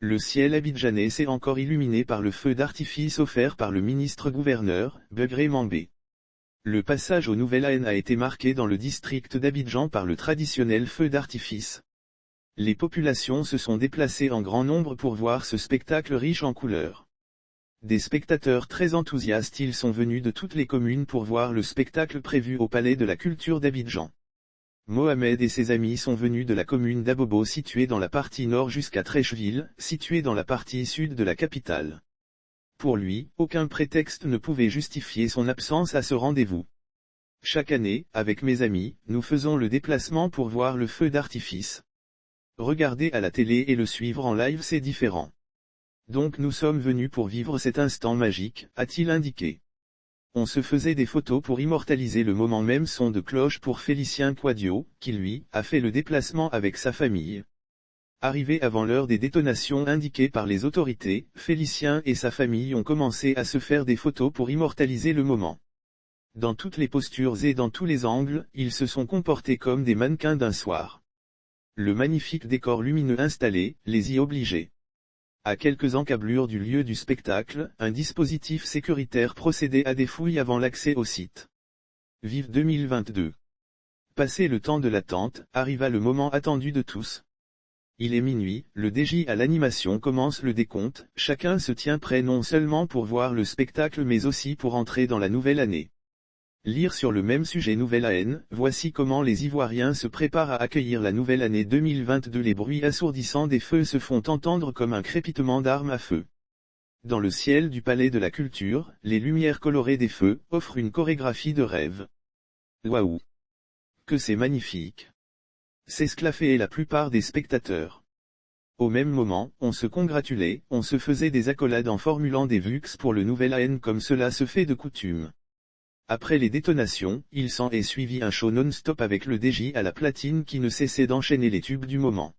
Le ciel abidjanais s'est encore illuminé par le feu d'artifice offert par le ministre-gouverneur, Begré Mambé. Le passage au Nouvel An a été marqué dans le district d'Abidjan par le traditionnel feu d'artifice. Les populations se sont déplacées en grand nombre pour voir ce spectacle riche en couleurs. Des spectateurs très enthousiastes, ils sont venus de toutes les communes pour voir le spectacle prévu au Palais de la Culture d'Abidjan. Mohamed et ses amis sont venus de la commune d'Abobo située dans la partie nord jusqu'à Treichville, située dans la partie sud de la capitale. Pour lui, aucun prétexte ne pouvait justifier son absence à ce rendez-vous. Chaque année, avec mes amis, nous faisons le déplacement pour voir le feu d'artifice. Regarder à la télé et le suivre en live, c'est différent. Donc nous sommes venus pour vivre cet instant magique, a-t-il indiqué. On se faisait des photos pour immortaliser le moment, même son de cloche pour Félicien Quadio, qui lui, a fait le déplacement avec sa famille. Arrivé avant l'heure des détonations indiquées par les autorités, Félicien et sa famille ont commencé à se faire des photos pour immortaliser le moment. Dans toutes les postures et dans tous les angles, ils se sont comportés comme des mannequins d'un soir. Le magnifique décor lumineux installé, les y obligeait. À quelques encablures du lieu du spectacle, un dispositif sécuritaire procédait à des fouilles avant l'accès au site. Vive 2022. Passé le temps de l'attente, arriva le moment attendu de tous. Il est minuit, le DJ à l'animation commence le décompte, chacun se tient prêt non seulement pour voir le spectacle mais aussi pour entrer dans la nouvelle année. Lire sur le même sujet Nouvelle An, voici comment les Ivoiriens se préparent à accueillir la nouvelle année 2022. Les bruits assourdissants des feux se font entendre comme un crépitement d'armes à feu. Dans le ciel du Palais de la Culture, les lumières colorées des feux offrent une chorégraphie de rêve. Waouh! Que c'est magnifique! S'esclaffaient la plupart des spectateurs. Au même moment, on se congratulait, on se faisait des accolades en formulant des vux pour le Nouvel An comme cela se fait de coutume. Après les détonations, il s'en est suivi un show non-stop avec le DJ à la platine qui ne cessait d'enchaîner les tubes du moment.